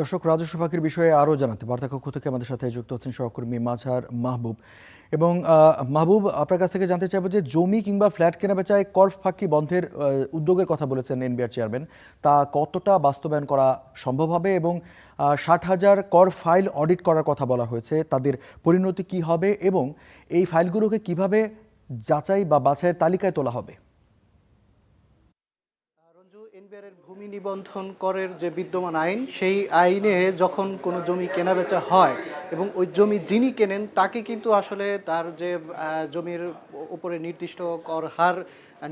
দর্শক, রাজস্ব ফাঁকির বিষয়ে আরও জানাতে বার্তাকক্ষ থেকে আমাদের সাথে যুক্ত হচ্ছেন সহকর্মী মাঝার মাহবুব। এবং মাহবুব, আপনার কাছ থেকে জানতে চাইবো যে জমি কিংবা ফ্ল্যাট কেনাবেচায় কর ফাঁকি বন্ধের উদ্যোগের কথা বলেছেন এনবিআর চেয়ারম্যান, তা কতটা বাস্তবায়ন করা সম্ভব হবে? এবং 60,000 কর ফাইল অডিট করার কথা বলা হয়েছে, তাদের পরিণতি কি হবে এবং এই ফাইলগুলোকে কিভাবে যাচাই বা বাছাইয়ের তালিকায় তোলা হবে? এনবিআরের ভূমি নিবন্ধন করের যে বিদ্যমান আইন, সেই আইনে যখন কোনো জমি কেনাবেচা হয় এবং ওই জমি যিনি কেনেন তাকে কিন্তু আসলে তার যে জমির উপরে নির্দিষ্ট কর হার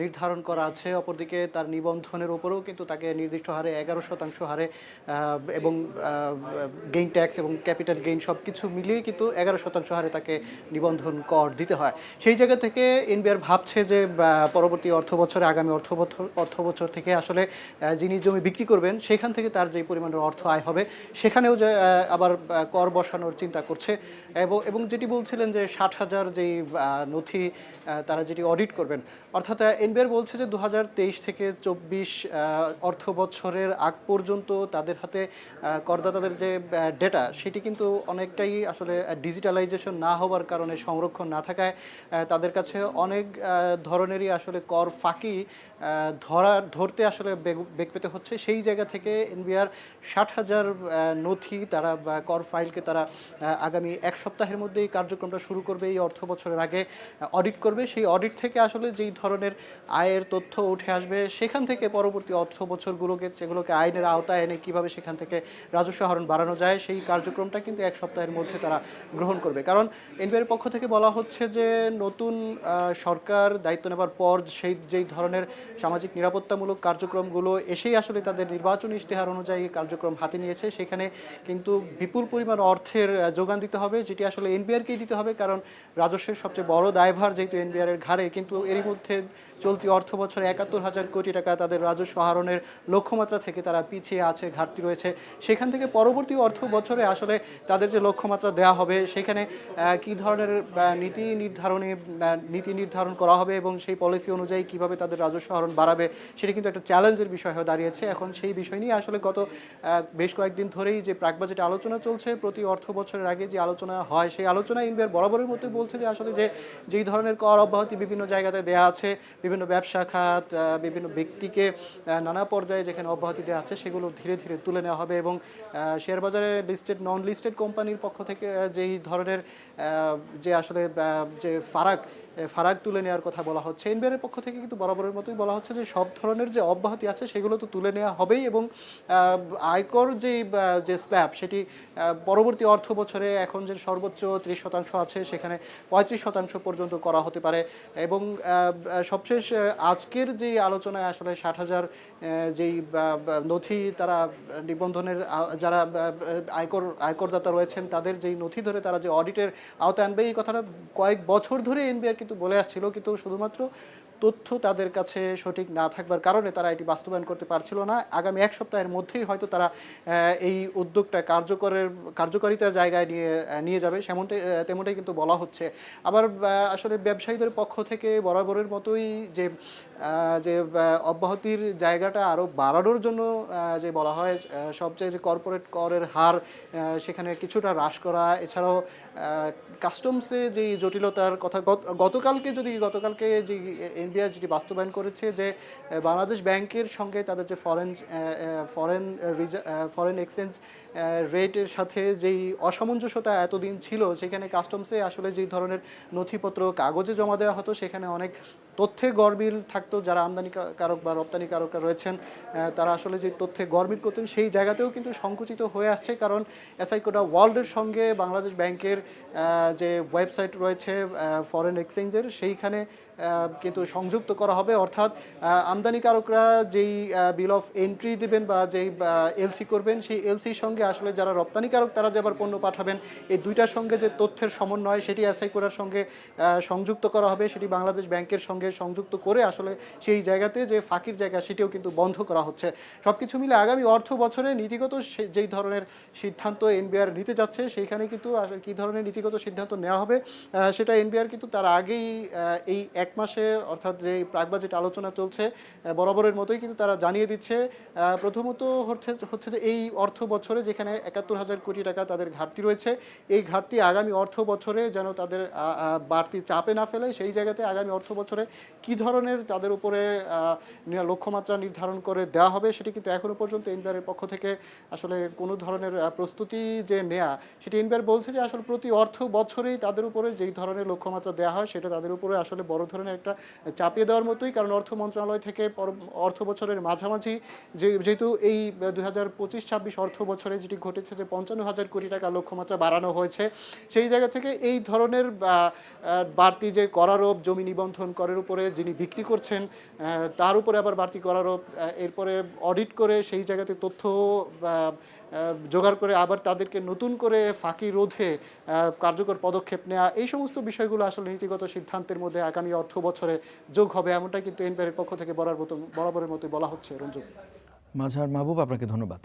নির্ধারণ করা আছে, অপরদিকে তার নিবন্ধনের উপরেও কিন্তু তাকে নির্দিষ্ট হারে 11% হারে এবং গেইন ট্যাক্স এবং ক্যাপিটাল গেইন সব কিছু মিলিয়ে কিন্তু 11% হারে তাকে নিবন্ধন কর দিতে হয়। সেই জায়গা থেকে এনবিআর ভাবছে যে পরবর্তী আগামী অর্থ বছর থেকে আসলে যিনি জমি বিক্রি করবেন সেখান থেকে তার যে পরিমাণের অর্থ আয় হবে সেখানেও যে আবার কর বসানোর চিন্তা করছে। এবং যেটি বলছিলেন যে 60,000 যেই নথি তারা যেটি অডিট করবেন, অর্থাৎ এনবিআর বলছে যে 2023 থেকে 24 অর্থ বছরের আগ পর্যন্ত তাদের হাতে করদাতাদের যে ডেটা সেটি কিন্তু অনেকটাই আসলে ডিজিটালাইজেশন না হওয়ার কারণে, সংরক্ষণ না থাকায় তাদের কাছে অনেক ধরনেরই আসলে কর ফাঁকি ধরতে আসলে বেগ পেতে হচ্ছে। সেই জায়গা থেকে এনবিআর 60,000 নথি তারা কর ফাইলকে তারা আগামী এক সপ্তাহের মধ্যেই কার্যক্রমটা শুরু করবে। এই অর্থ বছরের আগে অডিট করবে। সেই অডিট থেকে আসলে যেই ধরনের আয়ের তথ্য উঠে আসবে, সেখান থেকে পরবর্তী অর্থ যেগুলোকে আইনের আওতায় এনে কীভাবে সেখান থেকে রাজস্ব আহরণ বাড়ানো যায়, সেই কার্যক্রমটা কিন্তু এক সপ্তাহের মধ্যে তারা গ্রহণ করবে। কারণ এনবিআর পক্ষ থেকে বলা হচ্ছে যে নতুন সরকার দায়িত্ব নেবার পর যেই ধরনের সামাজিক নিরাপত্তামূলক কার্যক্রমগুলো এসেই আসলে তাদের নির্বাচনী ইশতেহার অনুযায়ী কার্যক্রম হাতে নিয়েছে, সেখানে কিন্তু বিপুল পরিমাণ অর্থের যোগান দিতে হবে, যেটি আসলে এনবিআরকেই দিতে হবে। কারণ রাজস্বের সবচেয়ে বড় দায়ভার যেহেতু এনবিআরের ঘাড়ে, কিন্তু এরই মধ্যে চলতি অর্থ বছরে 71,000 কোটি টাকা তাদের রাজস্ব আহরণের লক্ষ্যমাত্রা থেকে তারা পিছিয়ে আছে, ঘাটতি রয়েছে। সেখান থেকে পরবর্তী অর্থ বছরে আসলে তাদের যে লক্ষ্যমাত্রা দেওয়া হবে সেখানে কী ধরনের নীতি নির্ধারণ করা হবে এবং সেই পলিসি অনুযায়ী কিভাবে তাদের রাজস্ব আহরণ বাড়াবে, সেটা কিন্তু একটা চ্যালেঞ্জের বিষয় হয়ে দাঁড়িয়েছে। এখন সেই বিষয় নিয়ে আসলে গত বেশ কয়েকদিন ধরেই যে প্রাক বাজেটে আলোচনা চলছে, প্রতি অর্থ বছরের আগে যে আলোচনা হয়, সেই আলোচনায় এনবিআর বরাবরের মতোই বলছে যে আসলে যেই ধরনের কর অব্যাহতি বিভিন্ন জায়গাতে দেওয়া আছে, বিভিন্ন ব্যবসা খাত, বিভিন্ন ব্যক্তিকে নানা পর্যায়ে যেখানে অব্যাহতি দেওয়া আছে, সেগুলো ধীরে ধীরে তুলে নেওয়া হবে। এবং শেয়ার বাজারে লিস্টেড নন লিস্টেড কোম্পানির পক্ষ থেকে যেই ধরনের যে আসলে যে ফারাক তুলে নেওয়ার কথা বলা হচ্ছে, এনবিআরের পক্ষ থেকে কিন্তু বরাবরের মতোই বলা হচ্ছে যে সব ধরনের যে অব্যাহতি আছে সেগুলো তো তুলে নেওয়া হবেই। এবং আয়কর যে স্ল্যাব, সেটি পরবর্তী অর্থ বছরে এখন যে সর্বোচ্চ 30% আছে, সেখানে 35% পর্যন্ত করা হতে পারে। এবং সবশেষ আজকের যেই আলোচনায় আসলে 60,000 যেই নথি তারা নিবন্ধনের যারা আয়করদাতা রয়েছেন তাদের যেই নথি ধরে তারা যে অডিটের আওতায় আনবে, এই কথাটা কয়েক বছর ধরে এনবিআর কিন্তু বলে আসছিল, কিন্তু শুধুমাত্র তথ্য তাদের কাছে সঠিক না থাকবার কারণে তারা এটি বাস্তবায়ন করতে পারছিল না। আগামী এক সপ্তাহের মধ্যেই হয়তো তারা এই উদ্যোগটা কার্যকারিতার জায়গায় নিয়ে যাবে, তেমনটাই কিন্তু বলা হচ্ছে। আবার আসলে ব্যবসায়ীদের পক্ষ থেকে বরাবরের মতোই যে অব্যাহতির জায়গাটা আরও বাড়ানোর জন্য যে বলা হয়, সবচেয়ে যে কর্পোরেট করের হার সেখানে কিছুটা হ্রাস করা, এছাড়াও কাস্টমসে যেই জটিলতার কথা গতকালকে যে এনবিআর যেটি বাস্তবায়ন করেছে, যে বাংলাদেশ ব্যাংকের সঙ্গে তাদের যে ফরেন এক্সচেঞ্জ রেটের সাথে যেই অসামঞ্জস্যতা এতদিন ছিল, সেখানে কাস্টমসে আসলে যেই ধরনের নথিপত্র কাগজে জমা দেওয়া হতো, সেখানে অনেক তথ্যে গরমিল থাকতো। যারা আমদানিকারক বা রপ্তানিকারকরা রয়েছেন তারা আসলে যে তথ্যে গরমিল করতেন, সেই জায়গাতেও কিন্তু সংকুচিত হয়ে আসছে। কারণ এসআইকোডা ওয়ার্ল্ডের সঙ্গে বাংলাদেশ ব্যাংকের যে ওয়েবসাইট রয়েছে ফরেন এক্সচেঞ্জের, সেইখানে কিন্তু সংযুক্ত করা হবে। অর্থাৎ আমদানিকারকরা যেই বিল অফ এন্ট্রি দেবেন বা যেই এলসি করবেন, সেই এলসির সঙ্গে আসলে যারা রপ্তানিকারক তারা যে আবার পণ্য পাঠাবেন, এই দুইটার সঙ্গে যে তথ্যের সমন্বয়, সেটি এসআই করার সঙ্গে সংযুক্ত করা হবে, সেটি বাংলাদেশ ব্যাংকের সঙ্গে সঙ্গে সংযুক্ত করে আসলে সেই জায়গাতে যে ফাঁকির জায়গা সেটিও কিন্তু বন্ধ করা হচ্ছে। সবকিছু মিলে আগামী অর্থ বছরে নীতিগত যেই ধরনের সিদ্ধান্ত এনবিআর নিতে যাচ্ছে সেইখানে কিন্তু আসলে কী ধরনের নীতিগত সিদ্ধান্ত নেওয়া হবে সেটা এনবিআর কিন্তু তার আগেই এই এক মাসে অর্থাৎ যে প্রাক বাজেট আলোচনা চলছে বরাবরের মতোই কিন্তু তারা জানিয়ে দিচ্ছে। প্রথমত হচ্ছে যে এই অর্থ বছরে যেখানে ৭১,০০০ কোটি টাকা তাদের ঘাটতি রয়েছে, এই ঘাটতি আগামী অর্থ বছরে যেন তাদের বাড়তি চাপে না ফেলে, সেই জায়গাতে আগামী অর্থ বছরে কী ধরনের তাদের উপরে লক্ষ্যমাত্রা নির্ধারণ করে দেওয়া হবে সেটি কিন্তু এখনো পর্যন্ত এনবিআরের পক্ষ থেকে আসলে কোনো ধরনের প্রস্তুতি যে নেয়া সেটি এনবিআর বলছে যে আসলে প্রতি অর্থ বছরেই তাদের উপরে যেই ধরনের লক্ষ্যমাত্রা দেওয়া হয় সেটা তাদের উপরে আসলে বড় ধরনের একটা চাপিয়ে দেওয়ার মতোই। কারণ অর্থ মন্ত্রণালয় থেকে অর্থ বছরের মাঝামাঝি যেহেতু এই ২০২৫-২৬ অর্থ বছরে যেটি ঘটেছে যে ৫৫,০০০ কোটি টাকা লক্ষ্যমাত্রা বাড়ানো হয়েছে, সেই জায়গা থেকে এই ধরনের বাড়তি যে করারোপ জমি নিবন্ধন করের উপরে যিনি বিক্রি করছেন তার উপরে আবার বাড়তি করারোপ, এরপরে অডিট করে সেই জায়গাতে তথ্য জোগাড় করে আবার তাদেরকে নতুন করে ফাঁকি রোধে কার্যকর পদক্ষেপ নেওয়া, এই সমস্ত বিষয়গুলো আসলে নীতিগত সিদ্ধান্তের মধ্যে আগামী অর্থ বছরে যোগ হবে, এমনটাই কিন্তু এনবিআরের পক্ষ থেকে বরাবরের মতোই বলা হচ্ছে। রঞ্জু। মাঝার মাহবুব, আপনাকে ধন্যবাদ।